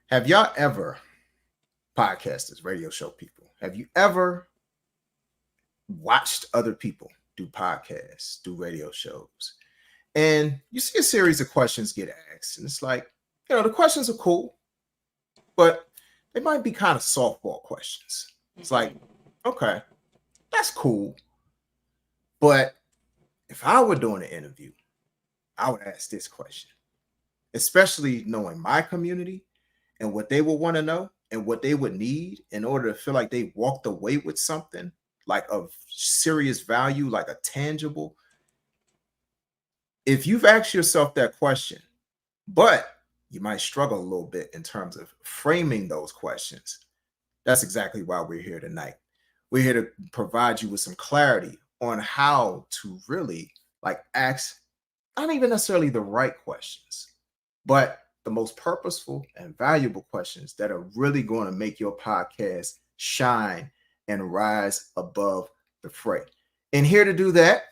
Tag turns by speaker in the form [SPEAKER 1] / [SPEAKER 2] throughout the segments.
[SPEAKER 1] Have y'all ever, podcasters, radio show people, have you ever watched other people do podcasts, do radio shows, and you see a series of questions get asked, and it's like, the questions are cool, but they might be kind of softball questions. It's like, okay, that's cool, but if I were doing an interview, I would ask this question, especially knowing my community and what they would want to know and what they would need in order to feel like they walked away with something like of serious value, like a tangible. If you've asked yourself that question, but you might struggle a little bit in terms of framing those questions, that's exactly why we're here tonight. We're here to provide you with some clarity on how to really ask not even necessarily the right questions, but the most purposeful and valuable questions that are really going to make your podcast shine and rise above the fray. And here to do that,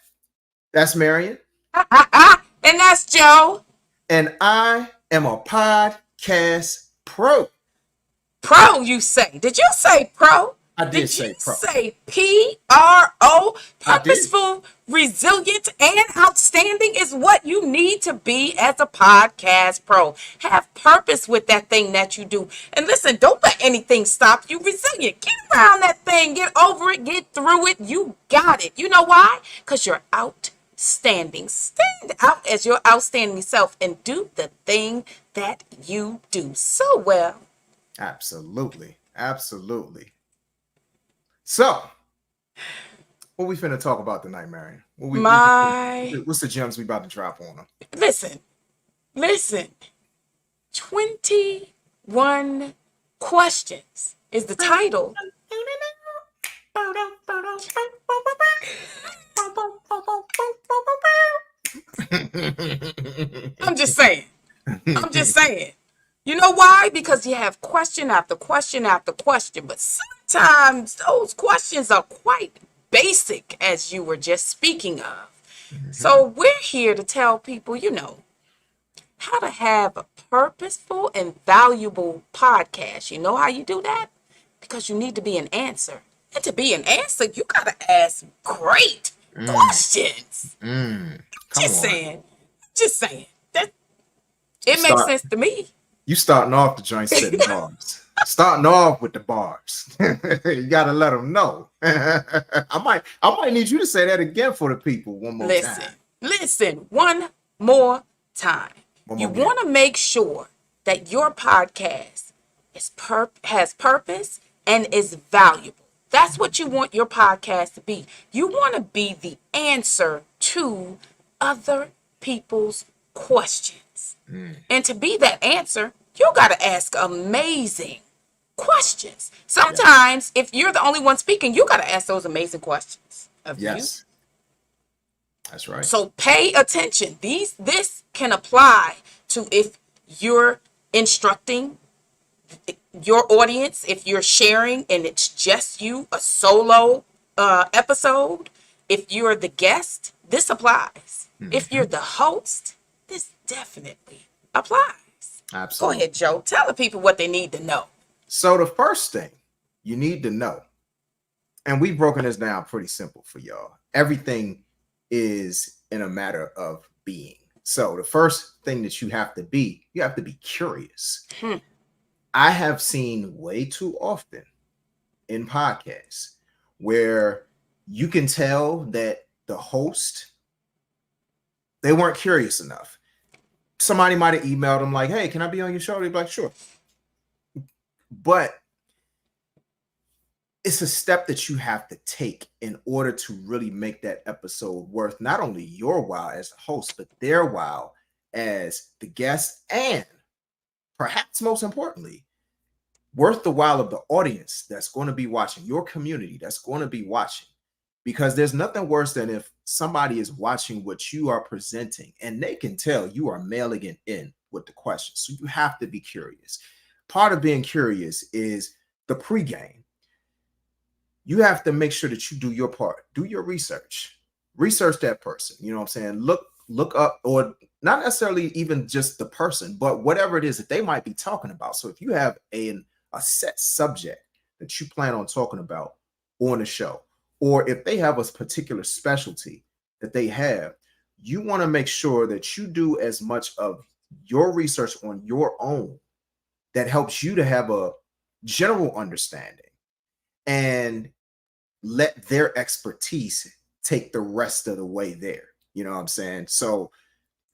[SPEAKER 1] that's Marion.
[SPEAKER 2] And that's Joe.
[SPEAKER 1] And I am a podcast pro.
[SPEAKER 2] Pro, you say? Did you say pro?
[SPEAKER 1] I did say pro.
[SPEAKER 2] Say PRO? Purposeful, resilient, and outstanding is what you need to be as a podcast pro. Have purpose with that thing that you do. And listen, don't let anything stop you. Resilient. Get around that thing. Get over it. Get through it. You got it. You know why? Because you're outstanding. Stand out as your outstanding self and do the thing that you do so well.
[SPEAKER 1] Absolutely. Absolutely. So, what we finna talk about tonight, Marion? What's the gems we about to drop on them?
[SPEAKER 2] Listen. 21 questions is the title. I'm just saying. You know why? Because you have question after question after question, but sometimes those questions are quite basic, as you were just speaking of. So we're here to tell people, how to have a purposeful and valuable podcast. You know how you do that? Because you need to be an answer. And to be an answer, you got to ask great questions. Just saying. That it makes sense to me.
[SPEAKER 1] You starting off the joint setting bars. Starting off with the bars. You gotta let them know. I might need you to say that again for the people one more time.
[SPEAKER 2] Listen, one more time. You want to make sure that your podcast has purpose and is valuable. That's what you want your podcast to be. You want to be the answer to other people's questions. And to be that answer, you got to ask amazing questions. Sometimes, if you're the only one speaking, you got to ask those amazing questions of you.
[SPEAKER 1] That's right.
[SPEAKER 2] So pay attention. This can apply to if you're instructing your audience, if you're sharing and it's just you, a solo episode. If you're the guest, this applies. If you're the host, this definitely applies.
[SPEAKER 1] Absolutely.
[SPEAKER 2] Go ahead, Joe. Tell the people what they need to know.
[SPEAKER 1] So the first thing you need to know, and we've broken this down pretty simple for y'all. Everything is in a matter of being. So the first thing that you have to be curious. I have seen way too often in podcasts where you can tell that the host, they weren't curious enough. Somebody might have emailed them like, hey, can I be on your show? They'd be like, sure. But it's a step that you have to take in order to really make that episode worth not only your while as the host, but their while as the guest, and perhaps most importantly, worth the while of the audience that's going to be watching, your community that's going to be watching. Because there's nothing worse than if somebody is watching what you are presenting and they can tell you are mailing it in with the questions. So you have to be curious. Part of being curious is the pregame. You have to make sure that you do your part. Do your research. Research that person. You know what I'm saying? Look up, or not necessarily even just the person, but whatever it is that they might be talking about. So if you have a set subject that you plan on talking about on the show, or if they have a particular specialty that they have, you want to make sure that you do as much of your research on your own that helps you to have a general understanding, and let their expertise take the rest of the way there. You know what I'm saying? So,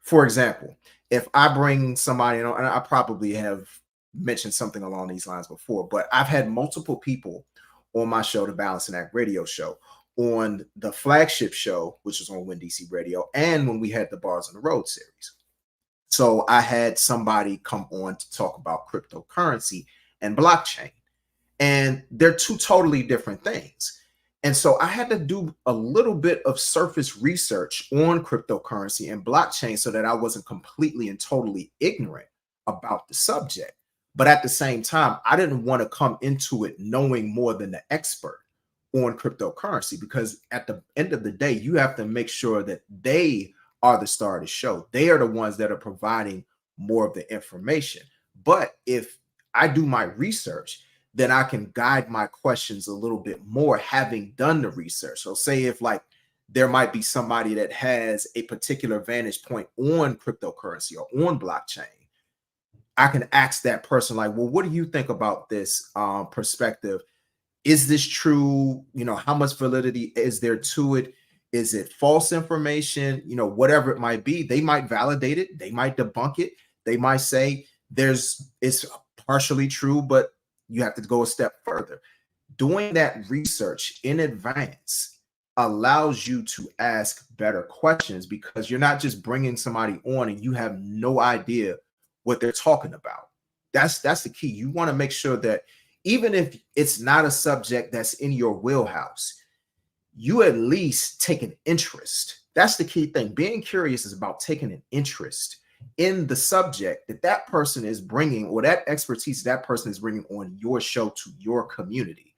[SPEAKER 1] for example, if I bring somebody, and I probably have mentioned something along these lines before, but I've had multiple people on my show, the Balance and Act radio show, on the flagship show, which is on Win DC Radio, and when we had the Bars on the Road series. So I had somebody come on to talk about cryptocurrency and blockchain, and they're two totally different things. And so I had to do a little bit of surface research on cryptocurrency and blockchain so that I wasn't completely and totally ignorant about the subject. But at the same time, I didn't want to come into it knowing more than the expert on cryptocurrency, because at the end of the day, you have to make sure that they are the star of the show. They are the ones that are providing more of the information. But if I do my research, then I can guide my questions a little bit more having done the research. So say if like there might be somebody that has a particular vantage point on cryptocurrency or on blockchain, I can ask that person like, well, what do you think about this perspective? Is this true? You know, how much validity is there to it? Is it false information? You know, whatever it might be, they might validate it. They might debunk it. They might say it's partially true, but you have to go a step further. Doing that research in advance allows you to ask better questions, because you're not just bringing somebody on and you have no idea what they're talking about. That's the key. You want to make sure that even if it's not a subject that's in your wheelhouse, you at least take an interest. That's the key thing. Being curious is about taking an interest in the subject that person is bringing, or that expertise that person is bringing on your show to your community.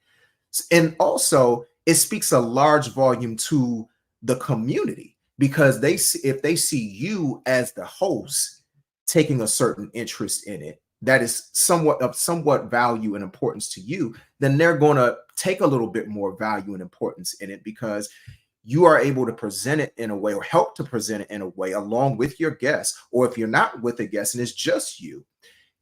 [SPEAKER 1] And also, it speaks a large volume to the community, because if they see you as the host taking a certain interest in it that is somewhat value and importance to you, then they're going to take a little bit more value and importance in it, because you are able to present it in a way, or help to present it in a way along with your guests. Or if you're not with a guest and it's just you,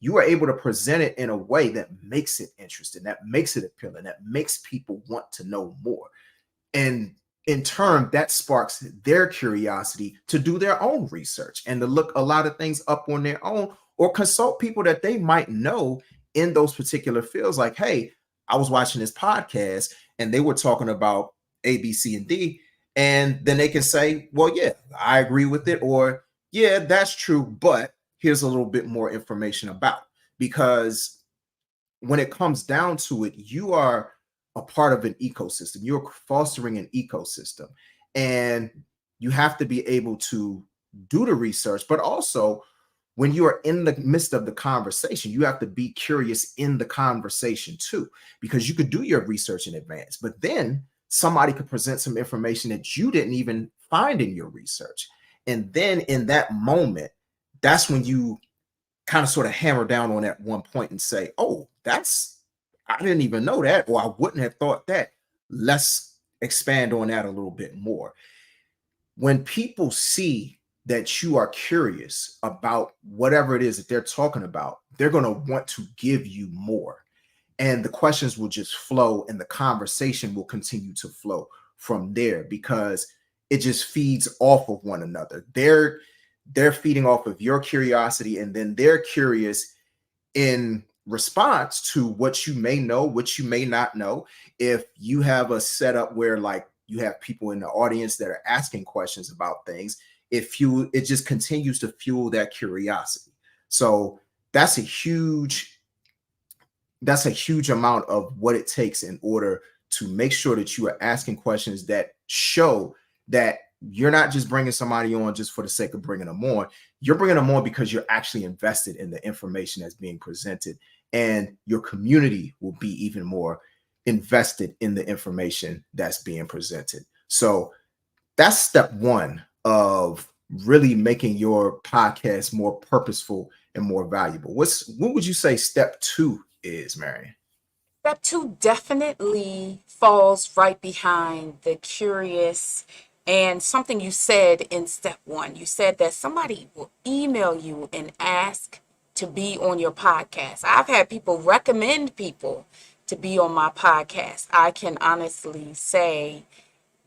[SPEAKER 1] you are able to present it in a way that makes it interesting, that makes it appealing, that makes people want to know more. And in turn, that sparks their curiosity to do their own research and to look a lot of things up on their own, or consult people that they might know in those particular fields. Like, hey, I was watching this podcast and they were talking about A, B, C, and D. And then they can say, well, yeah, I agree with it. Or, yeah, that's true, but here's a little bit more information about. Because when it comes down to it, you are a part of an ecosystem. You're fostering an ecosystem. And you have to be able to do the research, but also when you are in the midst of the conversation, you have to be curious in the conversation too, because you could do your research in advance, but then somebody could present some information that you didn't even find in your research. And then in that moment, that's when you kind of sort of hammer down on that one point and say, oh, I didn't even know that, or I wouldn't have thought that. Let's expand on that a little bit more. When people see that you are curious about whatever it is that they're talking about, they're going to want to give you more. And the questions will just flow, and the conversation will continue to flow from there, because it just feeds off of one another. They're feeding off of your curiosity, and then they're curious in response to what you may know, what you may not know. If you have a setup where like you have people in the audience that are asking questions about things, it just continues to fuel that curiosity. So that's a huge amount of what it takes in order to make sure that you are asking questions that show that you're not just bringing somebody on just for the sake of bringing them on. You're bringing them on because you're actually invested in the information that's being presented, and your community will be even more invested in the information that's being presented. So that's step one of really making your podcast more purposeful and more valuable? What would you say step 2 is, Marion?
[SPEAKER 2] Step two definitely falls right behind the curious, and something you said in step one. You said that somebody will email you and ask to be on your podcast. I've had people recommend people to be on my podcast. I can honestly say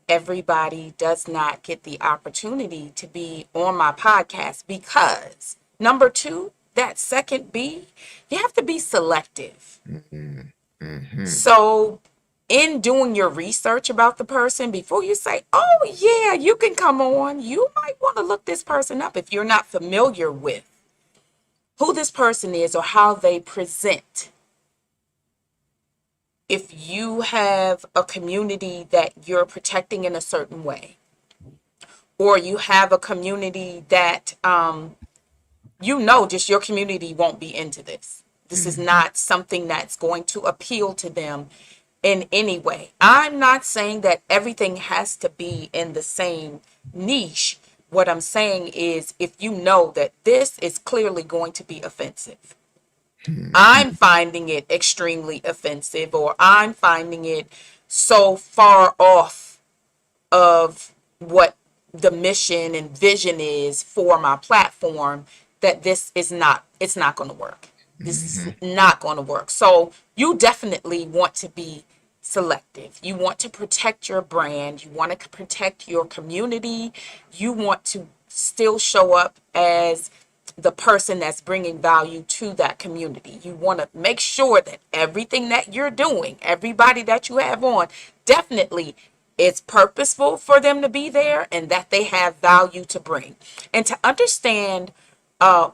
[SPEAKER 2] everybody does not get the opportunity to be on my podcast because, number two, that second B, you have to be selective. So, in doing your research about the person, before you say, oh, yeah, you can come on, you might want to look this person up if you're not familiar with who this person is or how they present. If you have a community that you're protecting in a certain way, or you have a community that just your community won't be into this. This is not something that's going to appeal to them in any way. I'm not saying that everything has to be in the same niche. What I'm saying is if you know that this is clearly going to be offensive, I'm finding it extremely offensive, or I'm finding it so far off of what the mission and vision is for my platform that it's not going to work. This is not going to work. So you definitely want to be selective. You want to protect your brand. You want to protect your community. You want to still show up as the person that's bringing value to that community. You want to make sure that everything that you're doing, everybody that you have on, definitely it's purposeful for them to be there and that they have value to bring. And to understand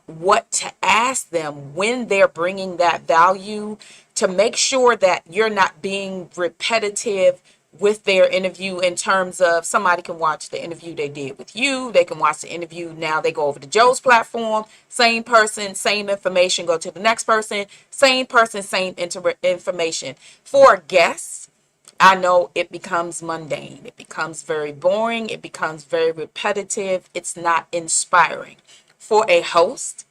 [SPEAKER 2] what to ask them when they're bringing that value, to make sure that you're not being repetitive with their interview, in terms of somebody can watch the interview they did with you, they can watch the interview, now they go over to Joe's platform, same person, same information, go to the next person, same person, same information. For guests, I know it becomes mundane, it becomes very boring, it becomes very repetitive, it's not inspiring. For a host,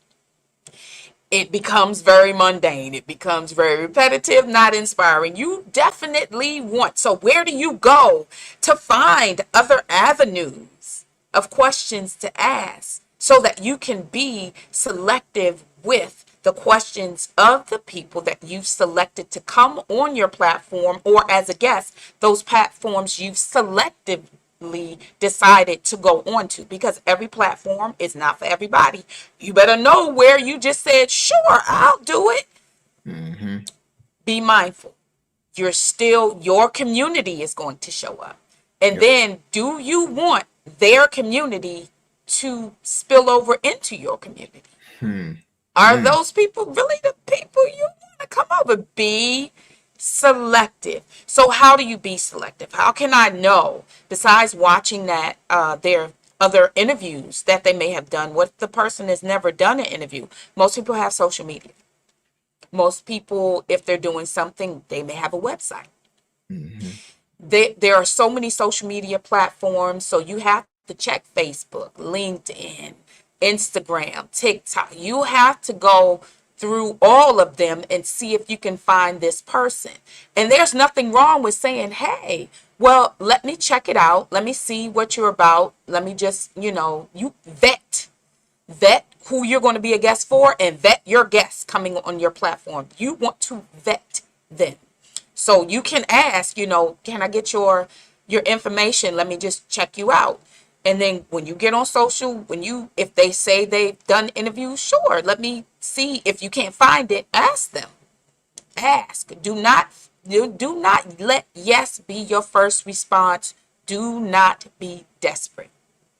[SPEAKER 2] it becomes very mundane. It becomes very repetitive, not inspiring. You definitely want. So where do you go to find other avenues of questions to ask so that you can be selective with the questions of the people that you've selected to come on your platform, or as a guest, those platforms you've selectively decided to go on to, because every platform is not for everybody. You better know where you just said, sure, I'll do it. Be mindful. Your community is going to show up. And then do you want their community to spill over into your community? Are those people really the people you want to come over? Be selective. So how do you be selective? How can I know, besides watching that their other interviews that they may have done, what if the person has never done an interview? Most people have social media. Most people, if they're doing something, they may have a website. There are so many social media platforms, so you have to check Facebook, LinkedIn, Instagram, TikTok. You have to go through all of them and see if you can find this person. And there's nothing wrong with saying, hey, well, let me check it out. Let me see what you're about. Let me just, you vet who you're going to be a guest for, and vet your guests coming on your platform. You want to vet them. So you can ask, can I get your information? Let me just check you out. And then when you get on social, if they say they've done interviews, sure, let me see. If you can't find it, ask them. Ask. Do not let yes be your first response. Do not be desperate.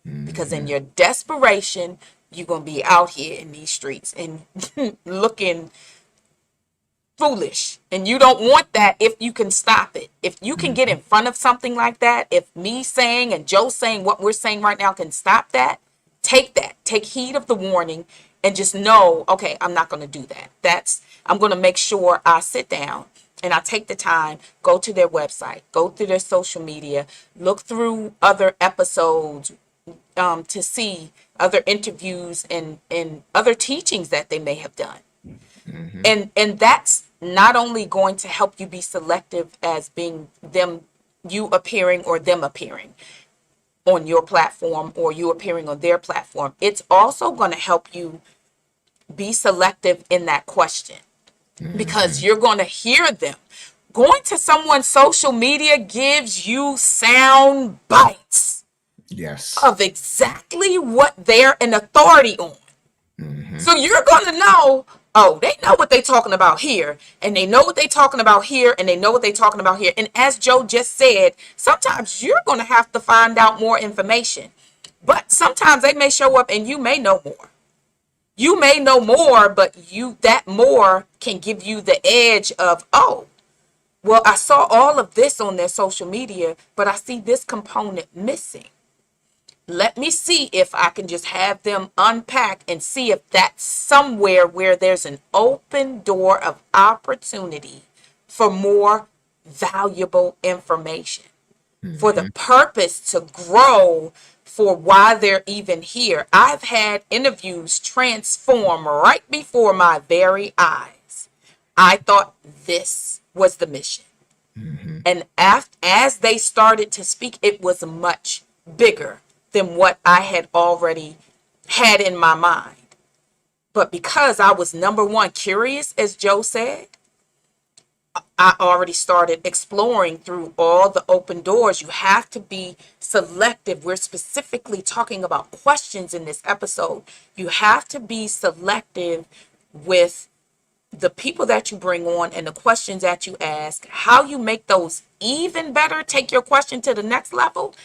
[SPEAKER 2] Because in your desperation, you're going to be out here in these streets and looking foolish, and you don't want that. If you can stop it, if you can get in front of something like that, if me saying and Joe saying what we're saying right now can stop that, take heed of the warning and just know, okay, I'm not going to do that. I'm going to make sure I sit down and I take the time, go to their website, go through their social media, look through other episodes, to see other interviews and other teachings that they may have done. And that's not only going to help you be selective as being them, you appearing or them appearing on your platform or you appearing on their platform. It's also going to help you be selective in that question, because you're going to hear them. Going to someone's social media gives you sound bites
[SPEAKER 1] Yes.
[SPEAKER 2] of exactly what they're an authority on. So you're going to know, oh, they know what they're talking about here, and they know what they're talking about here, and they know what they're talking about here. And as Joe just said, sometimes you're going to have to find out more information. But sometimes they may show up and you may know more. You may know more, but that more can give you the edge of, oh, well, I saw all of this on their social media, but I see this component missing. Let me see if I can just have them unpack and see if that's somewhere where there's an open door of opportunity for more valuable information, for the purpose to grow, for why they're even here. I've had interviews transform right before my very eyes. I thought this was the mission. And as they started to speak, it was much bigger than what I had already had in my mind. But because I was, number one, curious, as Joe said, I already started exploring through all the open doors. You have to be selective. We're specifically talking about questions in this episode. You have to be selective with the people that you bring on and the questions that you ask, how you make those even better, take your question to the next level.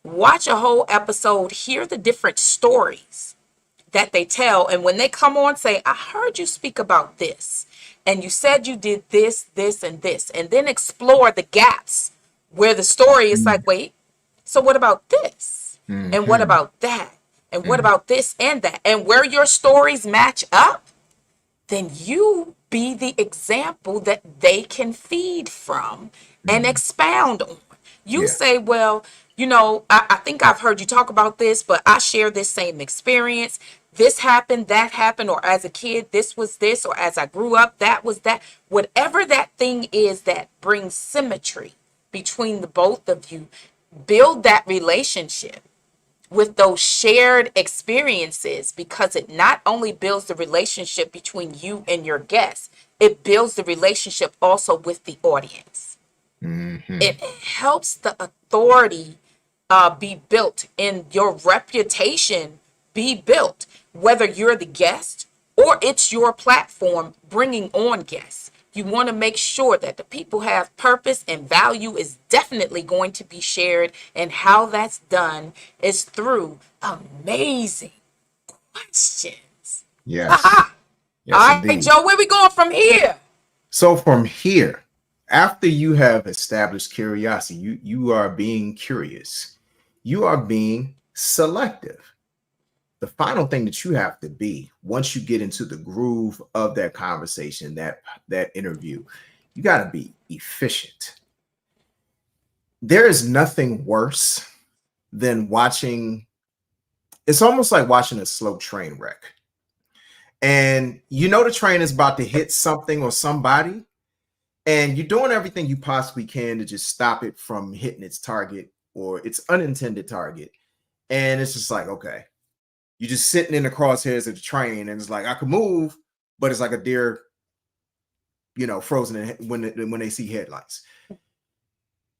[SPEAKER 2] Watch a whole episode, hear the different stories that they tell. And when they come on, say, I heard you speak about this. And you said you did this, this, and this. And then explore the gaps where the story is like, wait, so what about this? And what about that? And what about this and that? And where your stories match up, then you be the example that they can feed from and expound on. You say, well, I think I've heard you talk about this, but I share this same experience. This happened, that happened, or as a kid, this was this, or as I grew up, that was that. Whatever that thing is that brings symmetry between the both of you, build that relationship with those shared experiences, because it not only builds the relationship between you and your guests, it builds the relationship also with the audience. It helps the authority be built and your reputation be built, whether you're the guest or it's your platform bringing on guests. You want to make sure that the people have purpose, and value is definitely going to be shared. And how that's done is through amazing questions.
[SPEAKER 1] Yes. Yes,
[SPEAKER 2] All right,
[SPEAKER 1] indeed.
[SPEAKER 2] Joe, where we going from here?
[SPEAKER 1] So from here, after you have established curiosity, you are being curious. You are being selective. The final thing that you have to be, once you get into the groove of that conversation, that interview, you got to be efficient. There is nothing worse than watching. It's almost like watching a slow train wreck. And the train is about to hit something or somebody, and you're doing everything you possibly can to just stop it from hitting its target or its unintended target. And it's just like, okay, you're just sitting in the crosshairs of the train, and it's like, I can move, but it's like a deer, frozen when they see headlights.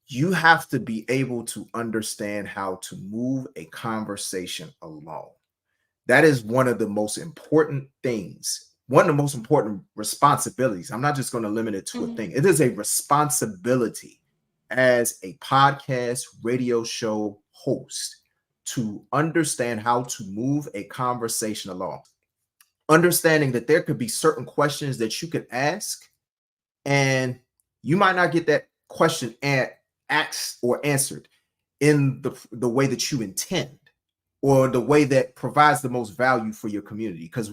[SPEAKER 1] You have to be able to understand how to move a conversation along. That is one of the most important things, one of the most important responsibilities. I'm not just going to limit it to a thing. It is a responsibility as a podcast radio show host to understand how to move a conversation along. Understanding that there could be certain questions that you could ask, and you might not get that question asked or answered in the way that you intend, or the way that provides the most value for your community. Because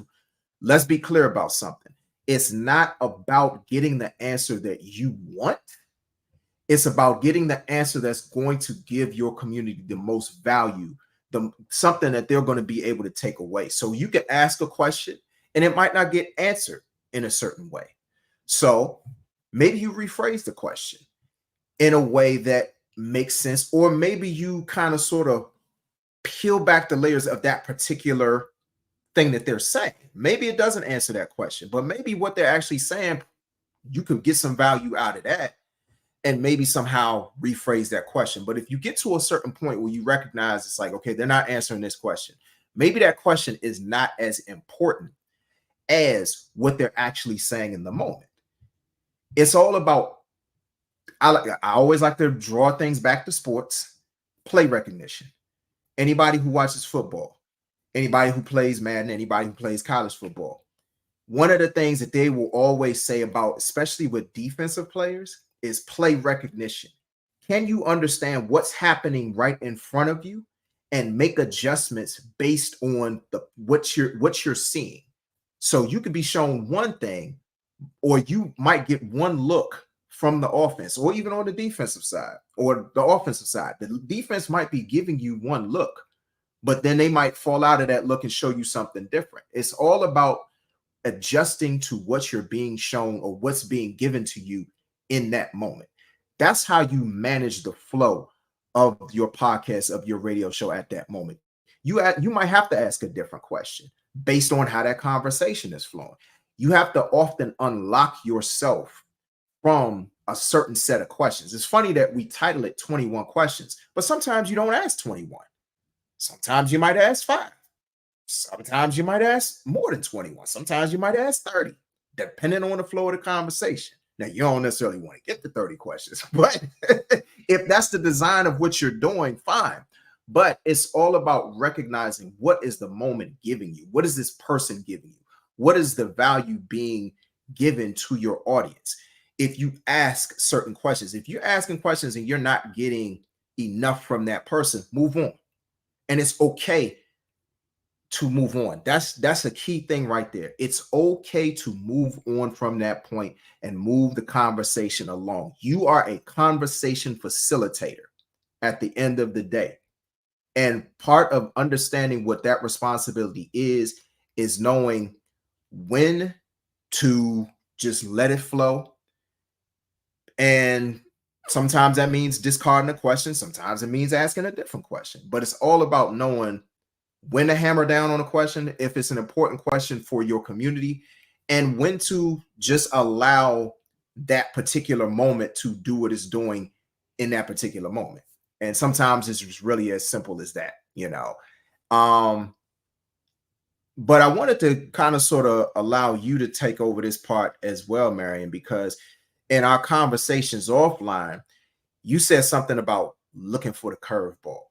[SPEAKER 1] let's be clear about something. It's not about getting the answer that you want. It's about getting the answer that's going to give your community the most value, something that they're going to be able to take away. So you can ask a question and it might not get answered in a certain way. So maybe you rephrase the question in a way that makes sense, or maybe you kind of sort of peel back the layers of that particular thing that they're saying. Maybe it doesn't answer that question, but maybe what they're actually saying, you could get some value out of that and maybe somehow rephrase that question. But if you get to a certain point where you recognize it's like, okay, they're not answering this question, maybe that question is not as important as what they're actually saying in the moment. It's all about, I always like to draw things back to sports, play recognition. Anybody who watches football, anybody who plays Madden, anybody who plays college football, one of the things that they will always say about, especially with defensive players, is play recognition. Can you understand what's happening right in front of you and make adjustments based on what you're seeing? So you could be shown one thing, or you might get one look from the offense, or even on the defensive side or the offensive side. The defense might be giving you one look, but then they might fall out of that look and show you something different. It's all about adjusting to what you're being shown or what's being given to you in that moment. That's how you manage the flow of your podcast, of your radio show at that moment. You might have to ask a different question based on how that conversation is flowing. You have to often unlock yourself from a certain set of questions. It's funny that we title it 21 questions, but sometimes you don't ask 21. Sometimes you might ask 5. Sometimes you might ask more than 21. Sometimes you might ask 30, depending on the flow of the conversation. Now, you don't necessarily want to get to 30 questions, but if that's the design of what you're doing, fine. But it's all about recognizing what is the moment giving you? What is this person giving you? What is the value being given to your audience? If you ask certain questions, if you're asking questions and you're not getting enough from that person, move on. And it's okay to move on. That's a key thing right there. It's okay to move on from that point and move the conversation along. You are a conversation facilitator at the end of the day. And part of understanding what that responsibility is knowing when to just let it flow. And sometimes that means discarding a question. Sometimes it means asking a different question. But it's all about knowing when to hammer down on a question, if it's an important question for your community, and when to just allow that particular moment to do what it's doing in that particular moment. And sometimes it's just really as simple as that, you know. But I wanted to kind of sort of allow you to take over this part as well, Marion, because in our conversations offline, you said something about looking for the curveball.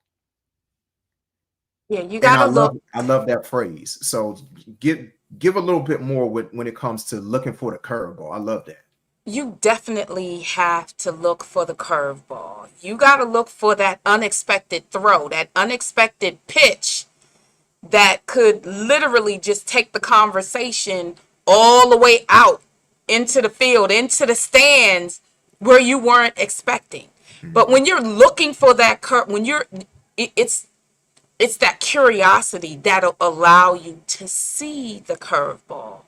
[SPEAKER 2] Yeah, you
[SPEAKER 1] And
[SPEAKER 2] gotta look.
[SPEAKER 1] I love that phrase. So give a little bit more when it comes to looking for the curveball. I love that.
[SPEAKER 2] You definitely have to look for the curveball. You gotta look for that unexpected throw, that unexpected pitch that could literally just take the conversation all the way out into the field, into the stands where you weren't expecting. But when you're looking for that it's that curiosity that'll allow you to see the curveball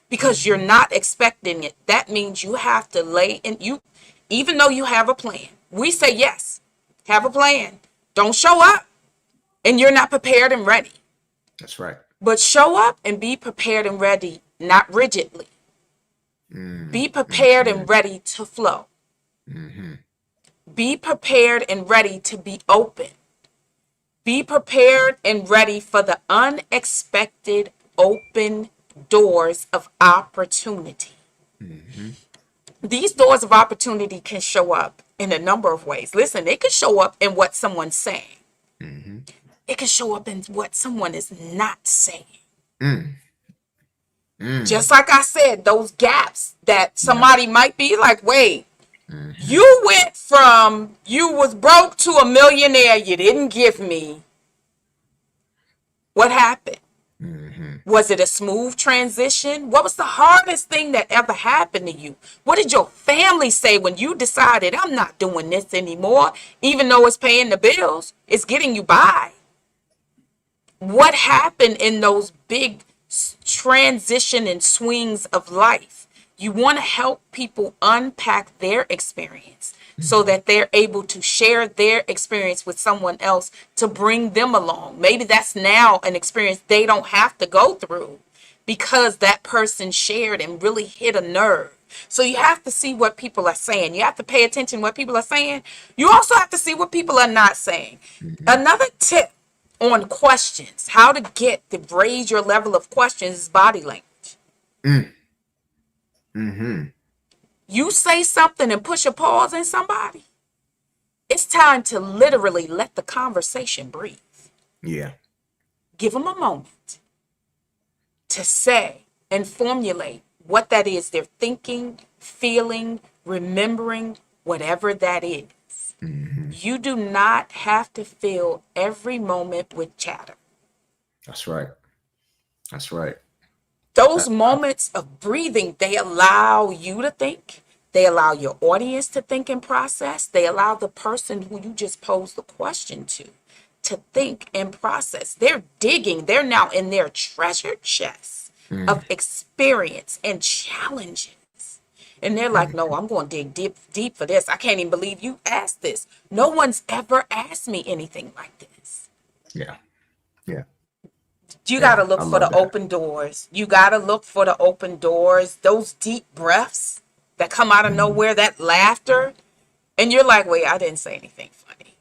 [SPEAKER 2] because you're not expecting it. That means you have to lay in you, even though you have a plan. We say, yes, have a plan. Don't show up and you're not prepared and ready.
[SPEAKER 1] That's right.
[SPEAKER 2] But show up and be prepared and ready, not rigidly. Be prepared and ready to flow. Be prepared and ready to be open. Be prepared and ready for the unexpected open doors of opportunity. These doors of opportunity can show up in a number of ways. Listen, they can show up in what someone's saying. It can show up in what someone is not saying. Just like I said, those gaps that somebody might be like, wait, you went from you was broke to a millionaire, you didn't give me. What happened? Was it a smooth transition? What was the hardest thing that ever happened to you? What did your family say when you decided, I'm not doing this anymore, even though it's paying the bills, it's getting you by? what happened in those big transition and swings of life. You want to help people unpack their experience so that they're able to share their experience with someone else to bring them along. Maybe that's now an experience they don't have to go through because that person shared and really hit a nerve. So you have to see what people are saying. You have to pay attention to what people are saying. You also have to see what people are not saying. Another tip on questions, how to raise your level of questions is body language. You say something and push a pause in somebody, it's time to literally let the conversation breathe.
[SPEAKER 1] Yeah.
[SPEAKER 2] Give them a moment to say and formulate what that is they're thinking, feeling, remembering, whatever that is. You do not have to fill every moment with chatter.
[SPEAKER 1] That's right. That's right.
[SPEAKER 2] Those moments of breathing, they allow you to think. They allow your audience to think and process. They allow the person who you just posed the question to think and process. They're digging. They're now in their treasure chest of experience and challenges. And they're like, no, I'm going to dig deep, deep for this. I can't even believe you asked this. No one's ever asked me anything like this.
[SPEAKER 1] Yeah. Yeah.
[SPEAKER 2] You got
[SPEAKER 1] Yeah.
[SPEAKER 2] to look
[SPEAKER 1] I
[SPEAKER 2] for
[SPEAKER 1] love
[SPEAKER 2] the
[SPEAKER 1] that.
[SPEAKER 2] open doors. You got to look for the open doors, those deep breaths that come out of nowhere, that laughter. And you're like, wait, I didn't say anything funny.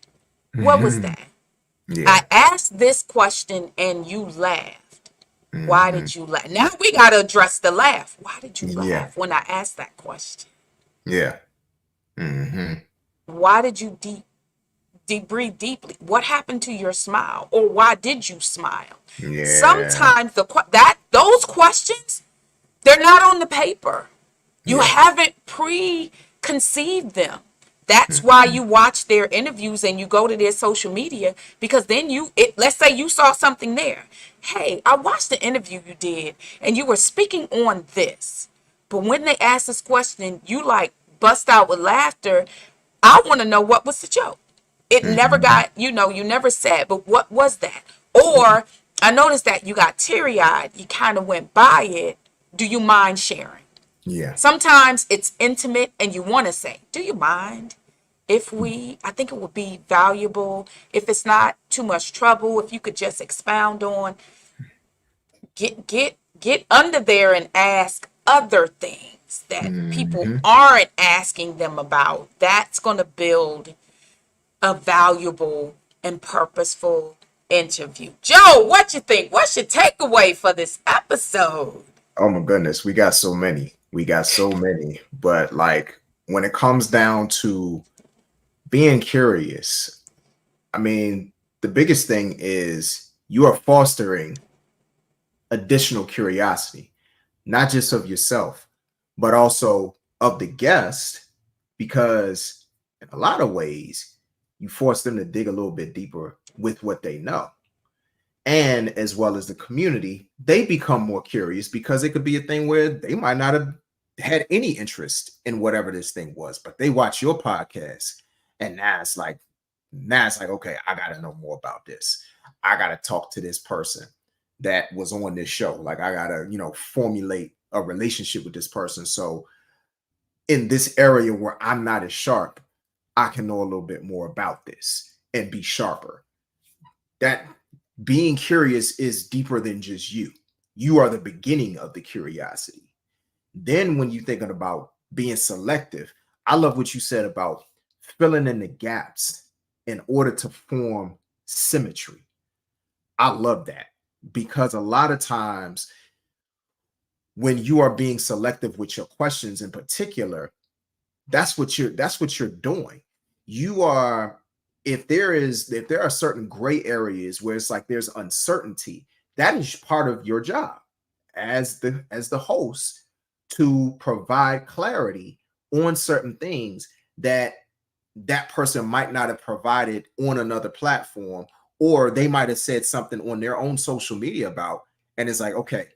[SPEAKER 2] What was that?
[SPEAKER 1] Yeah.
[SPEAKER 2] I asked this question and you laughed. Why did you laugh? Now we got to address the laugh. Why did you
[SPEAKER 1] Yeah.
[SPEAKER 2] laugh when I asked that question?
[SPEAKER 1] Yeah.
[SPEAKER 2] Why did you breathe deeply? What happened to your smile? Or why did you smile?
[SPEAKER 1] Yeah.
[SPEAKER 2] Sometimes those questions, they're not on the paper. You haven't preconceived them. That's why you watch their interviews and you go to their social media, because then let's say you saw something there. Hey, I watched the interview you did and you were speaking on this. But when they ask this question, you like bust out with laughter. I want to know, what was the joke? It never got, you never said, but what was that? Or I noticed that you got teary-eyed. You kind of went by it. Do you mind sharing?
[SPEAKER 1] Yeah.
[SPEAKER 2] Sometimes it's intimate and you want to say, do you mind I think it would be valuable if it's not too much trouble, if you could just expound on, get under there and ask other things that people aren't asking them about. That's going to build a valuable and purposeful interview. Joe, what you think? What's your takeaway for this episode?
[SPEAKER 1] Oh my goodness, we got so many. But like when it comes down to being curious, I mean, the biggest thing is you are fostering additional curiosity, not just of yourself, but also of the guest, because in a lot of ways, you force them to dig a little bit deeper with what they know. And as well as the community, they become more curious because it could be a thing where they might not have had any interest in whatever this thing was, but they watch your podcast and now it's like, okay, I got to know more about this. I got to talk to this person that was on this show. Like I got to, formulate a relationship with this person. So in this area where I'm not as sharp, I can know a little bit more about this and be sharper. That being curious is deeper than just you. You are the beginning of the curiosity. Then when you're thinking about being selective, I love what you said about filling in the gaps in order to form symmetry. I love that, because a lot of times when you are being selective with your questions in particular, that's what you're doing. You are, if there are certain gray areas where it's like there's uncertainty, that is part of your job as the host to provide clarity on certain things that person might not have provided on another platform, or they might have said something on their own social media about, and it's like, okay,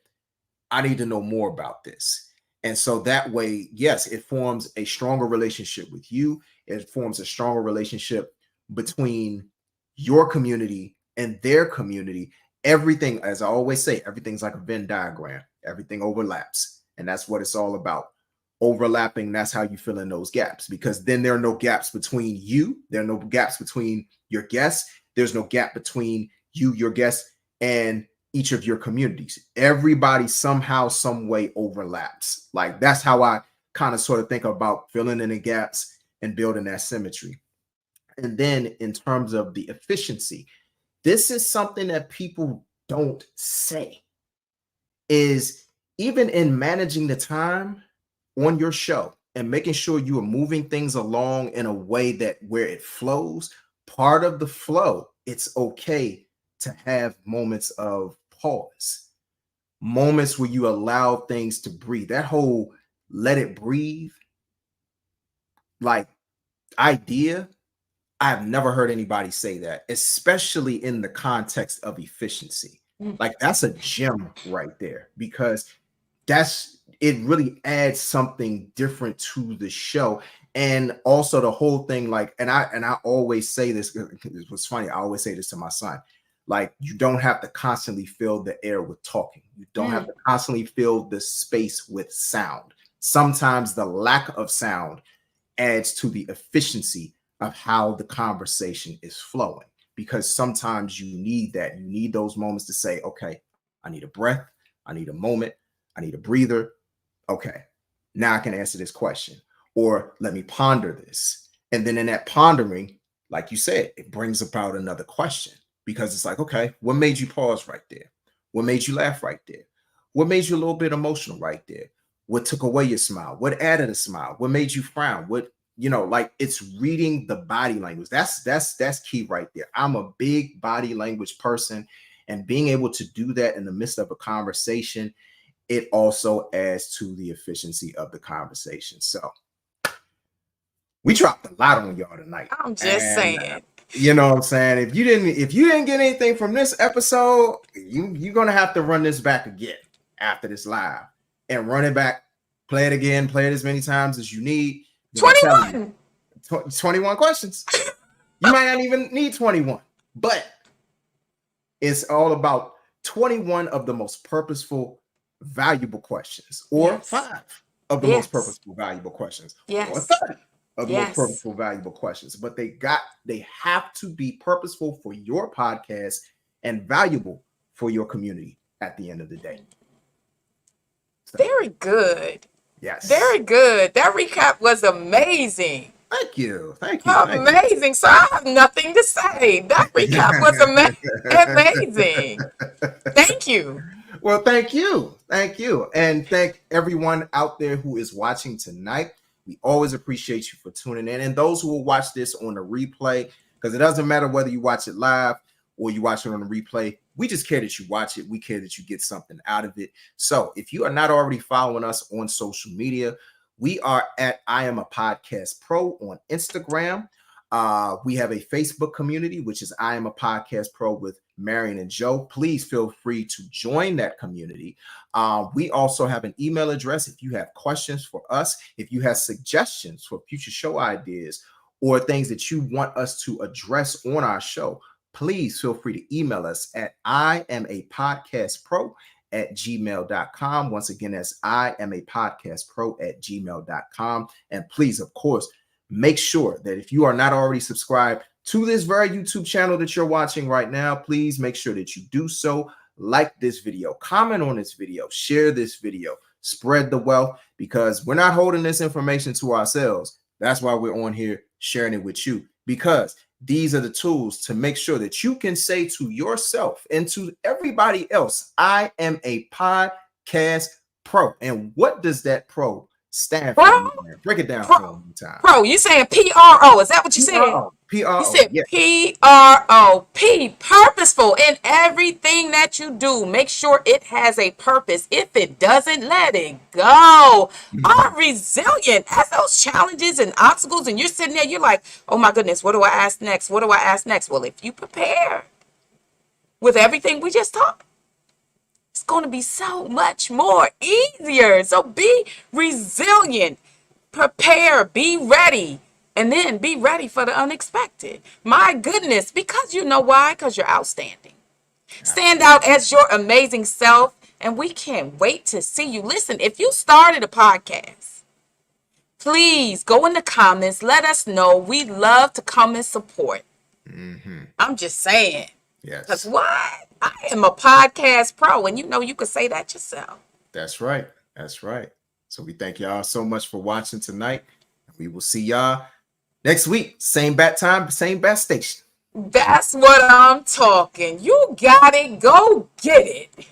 [SPEAKER 1] I need to know more about this. And so that way, yes, it forms a stronger relationship with you. It forms a stronger relationship between your community and their community. everything, as I always say, everything's like a Venn diagram. Everything overlaps. And that's what it's all about. Overlapping, that's how you fill in those gaps, because then there are no gaps between you. There are no gaps between your guests. There's no gap between you, your guests, and each of your communities. Everybody somehow, some way overlaps. Like that's how I kind of sort of think about filling in the gaps and building that symmetry. And then in terms of the efficiency, this is something that people don't say, is even in managing the time on your show and making sure you are moving things along in a way that where it flows, part of the flow, it's okay to have moments of pause, moments where you allow things to breathe. That whole let it breathe like idea, I've never heard anybody say that, especially in the context of efficiency. Like that's a gem right there, because it really adds something different to the show. And also the whole thing, like, and I always say this, it was funny, I always say this to my son, like, you don't have to constantly fill the air with talking. You don't have to constantly fill the space with sound. Sometimes the lack of sound adds to the efficiency of how the conversation is flowing, because sometimes you need that. You need those moments to say, okay, I need a breath, I need a moment, I need a breather. Okay, now I can answer this question, or let me ponder this. And then in that pondering, like you said, it brings about another question, because it's like, okay, what made you pause right there? What made you laugh right there? What made you a little bit emotional right there? What took away your smile? What added a smile? What made you frown? What, like, it's reading the body language. That's key right there. I'm a big body language person, and being able to do that in the midst of a conversation, it also adds to the efficiency of the conversation. So we dropped a lot on y'all tonight.
[SPEAKER 2] I'm just saying.
[SPEAKER 1] You know what I'm saying? If you didn't get anything from this episode, you're gonna have to run this back again after this live, and run it back, play it again, play it as many times as you need.
[SPEAKER 2] 21.
[SPEAKER 1] 21 questions. You might not even need 21, but it's all about 21 of the most purposeful, valuable questions, or 5 of the most purposeful, valuable questions, or 30 of the most purposeful, valuable questions. But they have to be purposeful for your podcast and valuable for your community at the end of the day.
[SPEAKER 2] So, very good.
[SPEAKER 1] Yes.
[SPEAKER 2] Very good. That recap was amazing.
[SPEAKER 1] Thank you.
[SPEAKER 2] Amazing. So I have nothing to say. That recap was amazing. Thank you.
[SPEAKER 1] Well, thank you. Thank you. And thank everyone out there who is watching tonight. We always appreciate you for tuning in. And those who will watch this on the replay, because it doesn't matter whether you watch it live or you watch it on the replay. We just care that you watch it. We care that you get something out of it. So if you are not already following us on social media, we are at I Am a Podcast Pro on Instagram. We have a Facebook community, which is I Am a Podcast Pro with Marion and Joe. Please feel free to join that community. We also have an email address. If you have questions for us, if you have suggestions for future show ideas, or things that you want us to address on our show, please feel free to email us at IamAPodcastPro@gmail.com. Once again, that's IamAPodcastPro@gmail.com. And please, of course, make sure that if you are not already subscribed to this very YouTube channel that you're watching right now, please make sure that you do so. Like this video, comment on this video, share this video, spread the wealth, because we're not holding this information to ourselves. That's why we're on here sharing it with you, because these are the tools to make sure that you can say to yourself and to everybody else, I am a podcast pro. And what does that pro stand for? Break it down for one time.
[SPEAKER 2] Pro, you saying PRO? Is that what you said?
[SPEAKER 1] PRO.
[SPEAKER 2] You said PRO. P, purposeful in everything that you do. Make sure it has a purpose. If it doesn't, let it go. Are resilient as those challenges and obstacles, and you're sitting there, you're like, oh my goodness, what do I ask next? What do I ask next? Well, if you prepare with everything we just talked, it's going to be so much more easier. So be resilient, prepare, be ready. And then be ready for the unexpected. My goodness, because you know why? Because you're outstanding. Stand out as your amazing self, and we can't wait to see you. Listen, if you started a podcast, please go in the comments. Let us know. We'd love to come and support. I'm just saying. Because
[SPEAKER 1] Yes.
[SPEAKER 2] what? I am a podcast pro, and you could say that yourself.
[SPEAKER 1] That's right. That's right. So we thank y'all so much for watching tonight. We will see y'all next week. Same bat time, same bat station.
[SPEAKER 2] That's what I'm talking. You got it. Go get it.